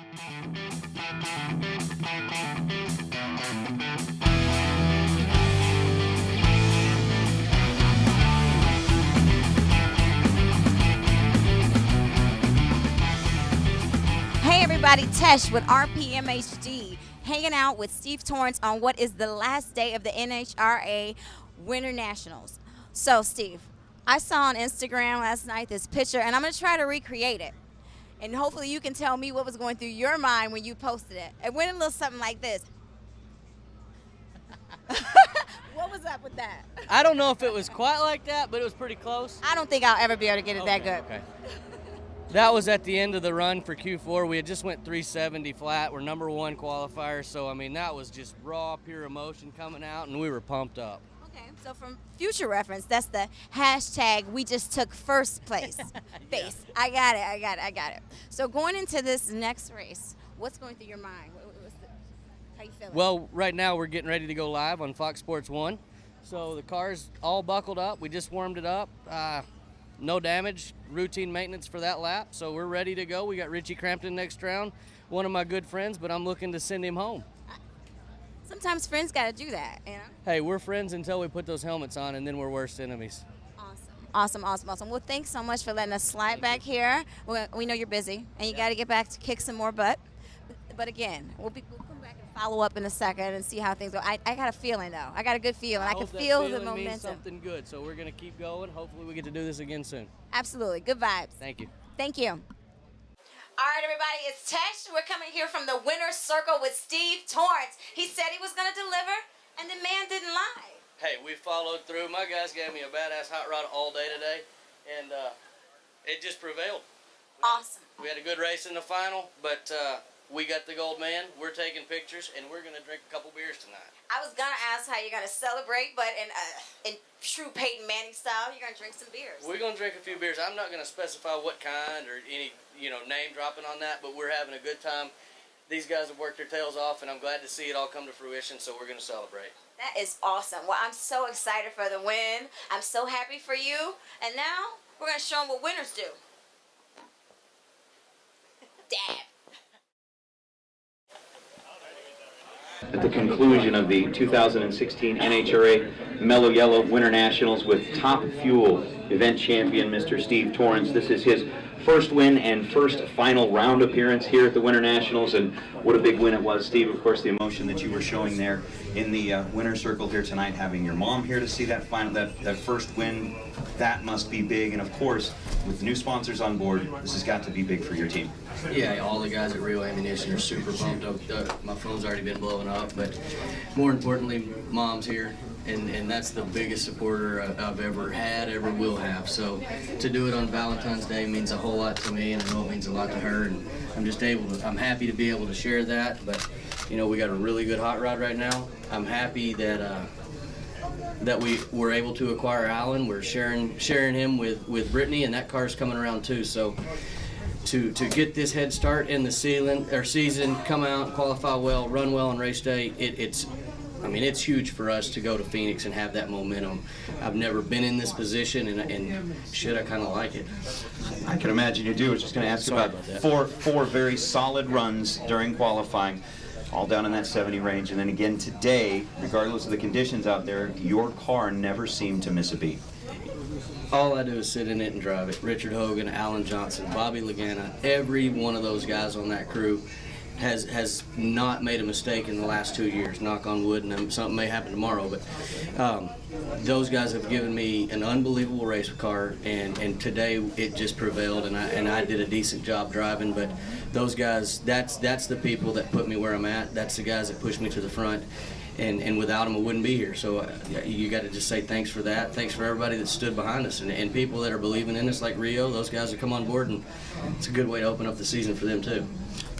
Hey everybody, Tesh with RPMHD, hanging out with Steve Torrance on what is the last day of the NHRA Winter Nationals. So Steve, I saw on Instagram last night this picture, and I'm going to try to recreate it. And hopefully you can tell me what was going through your mind when you posted it. It went a little something like this. What was up with that? I don't know if it was quite like that, but it was pretty close. I don't think I'll ever be able to get it that good. Okay. That was at the end of the run for Q4. We had just went 370 flat. We're number one qualifier, so I mean that was just raw, pure emotion coming out, and we were pumped up. Okay, so from future reference, that's the hashtag we just took first place. Base. Yeah. I got it. So going into this next race, what's going through your mind? How you feeling? Well, right now we're getting ready to go live on Fox Sports 1. So the car's all buckled up. We just warmed it up. No damage, routine maintenance for that lap, so we're ready to go. We got Richie Crampton next round, one of my good friends, but I'm looking to send him home. Sometimes friends got to do that, you know? Hey, we're friends until we put those helmets on, and then we're worst enemies. Awesome. Well, thanks so much for letting us slide back here. We know you're busy, and you got to get back to kick some more butt. But again, we'll come back and follow up in a second and see how things go. I got a feeling, though. I got a good feeling. I can feel the momentum. Means something good, so we're going to keep going. Hopefully we get to do this again soon. Absolutely. Good vibes. Thank you. Thank you. All right, everybody, it's Tesh. We're coming here from the winner's circle with Steve Torrance. He said he was going to deliver, and the man didn't lie. Hey, we followed through. My guys gave me a badass hot rod all day today, and it just prevailed. Awesome. We had a good race in the final, but we got the gold man. We're taking pictures, and we're going to drink a couple beers tonight. I was going to ask how you're going to celebrate, but in true Peyton Manning style, you're going to drink some beers. We're going to drink a few beers. I'm not going to specify what kind or any name dropping on that, but we're having a good time. These guys have worked their tails off, and I'm glad to see it all come to fruition, so we're going to celebrate. That is awesome. Well, I'm so excited for the win. I'm so happy for you. And now we're going to show them what winners do. Dab. At the conclusion of the 2016 NHRA Mellow Yellow Winter Nationals with Top Fuel event champion Mr. Steve Torrance. This is his first win and first final round appearance here at the Winter Nationals, and what a big win it was, Steve. Of course, the emotion that you were showing there in the winner circle here tonight, having your mom here to see that final, that first win, that must be big. And of course, with new sponsors on board, this has got to be big for your team. Yeah, all the guys at Rio Ammunition are super pumped up. My phone's already been blowing up, but more importantly, Mom's here, and that's the biggest supporter I've ever had, ever will have. So to do it on Valentine's Day means a whole lot to me, and I know it means a lot to her, and I'm happy to be able to share that. But we got a really good hot rod right now. I'm happy that we were able to acquire Alan. We're sharing him with Brittany, and that car's coming around too. So to get this head start in the season, come out, qualify well, run well on race day, it's huge for us to go to Phoenix and have that momentum. I've never been in this position, and shit, I kind of like it. I can imagine you do. I was just going to ask about four very solid runs during qualifying, all down in that 70 range, and then again today, regardless of the conditions out there, your car never seemed to miss a beat. All I do is sit in it and drive it. Richard Hogan, Alan Johnson, Bobby Lagana, every one of those guys on that crew has not made a mistake in the last 2 years. Knock on wood, and something may happen tomorrow. But those guys have given me an unbelievable race car, and today it just prevailed, and I did a decent job driving. But those guys, that's the people that put me where I'm at. That's the guys that pushed me to the front. And without them, I wouldn't be here. So you got to just say thanks for that. Thanks for everybody that stood behind us, and people that are believing in us like Rio. Those guys have come on board, and it's a good way to open up the season for them too.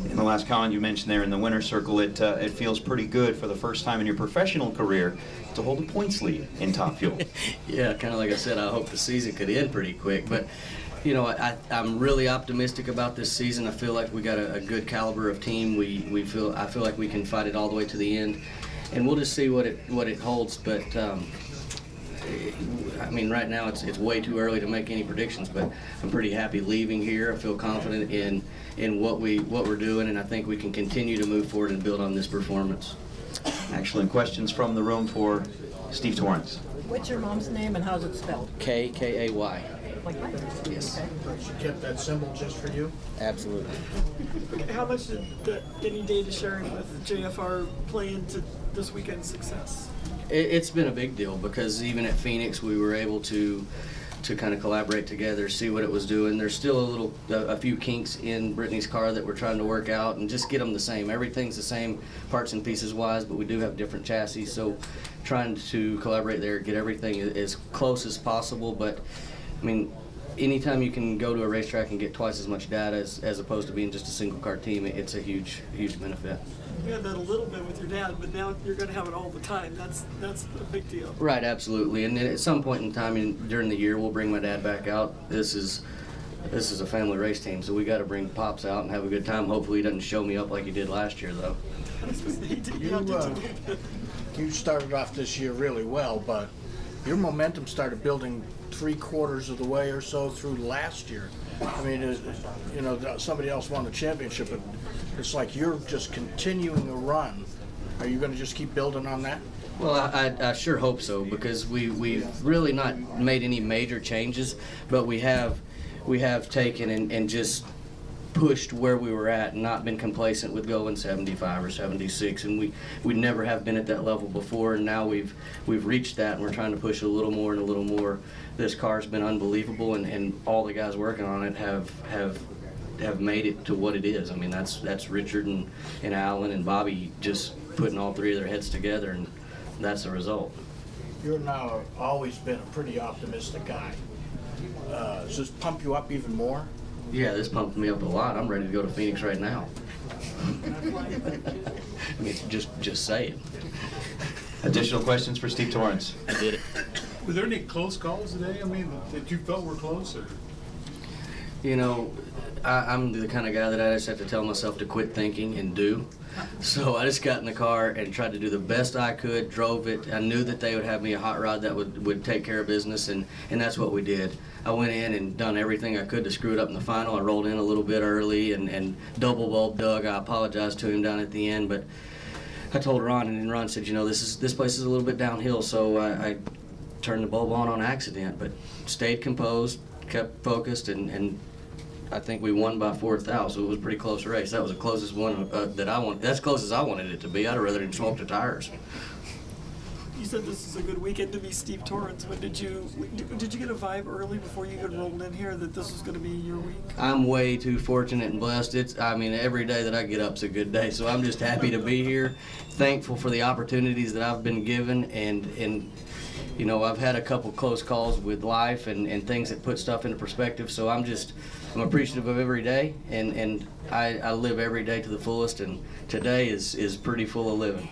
In the last comment you mentioned there in the winner's circle, it feels pretty good for the first time in your professional career to hold a points lead in Top Fuel. Yeah, kind of like I said, I hope the season could end pretty quick. But I'm really optimistic about this season. I feel like we got a good caliber of team. I feel like we can fight it all the way to the end. And we'll just see what it holds, but right now it's way too early to make any predictions. But I'm pretty happy leaving here. I feel confident in in what we're doing, and I think we can continue to move forward and build on this performance. Excellent. Questions from the room for Steve Torrance. What's your mom's name and how's it spelled? K-A-Y. Like that? Yes. Okay. She kept that symbol just for you? Absolutely. How much did any data sharing with JFR play into this weekend's success? It's been a big deal because even at Phoenix we were able to kind of collaborate together, see what it was doing. There's still a few kinks in Brittany's car that we're trying to work out and just get them the same. Everything's the same parts and pieces wise, but we do have different chassis, so trying to collaborate there, get everything as close as possible. But I mean, anytime you can go to a racetrack and get twice as much data as opposed to being just a single car team, it's a huge benefit. You had that a little bit with your dad, but now you're going to have it all the time. That's a big deal. Right, absolutely. And then at some point in time during the year, we'll bring my dad back out. This is a family race team, so we got to bring Pops out and have a good time. Hopefully he doesn't show me up like he did last year, though. You started off this year really well, but your momentum started building 3/4 of the way or so through last year. I mean, you know, somebody else won the championship, but it's like you're just continuing a run. Are you going to just keep building on that? Well, I sure hope so, because we've really not made any major changes, but we have taken and just pushed where we were at and not been complacent with going 75 or 76, and we never have been at that level before, and now we've reached that, and we're trying to push a little more and a little more. This car's been unbelievable, and all the guys working on it have made it to what it is. I mean, that's Richard and Alan and Bobby just putting all three of their heads together, and that's the result. You're now always been a pretty optimistic guy. Does this pump you up even more? Yeah, this pumped me up a lot. I'm ready to go to Phoenix right now. I mean, just say it. Additional questions for Steve Torrance. I did it. Were there any close calls today? I mean, that you felt were close? Or? You know, I'm the kind of guy that I just have to tell myself to quit thinking and do. So I just got in the car and tried to do the best I could, drove it. I knew that they would have me a hot rod that would take care of business, and that's what we did. I went in and done everything I could to screw it up in the final. I rolled in a little bit early and double bulb Doug. I apologized to him down at the end, but I told Ron, and then Ron said, you know, this place is a little bit downhill, so I turned the bulb on accident, but stayed composed, kept focused, and I think we won by 4,000, so it was a pretty close race. That was the closest one that I wanted. That's close as I wanted it to be. I'd have rather than smoke the tires. You said this is a good weekend to be Steve Torrance. When did you get a vibe early before you had rolled in here that this was going to be your week? I'm way too fortunate and blessed. I mean, every day that I get up's a good day, so I'm just happy to be here, thankful for the opportunities that I've been given, and you know, I've had a couple close calls with life and things that put stuff into perspective, so I'm appreciative of every day, and I live every day to the fullest, and today is pretty full of living.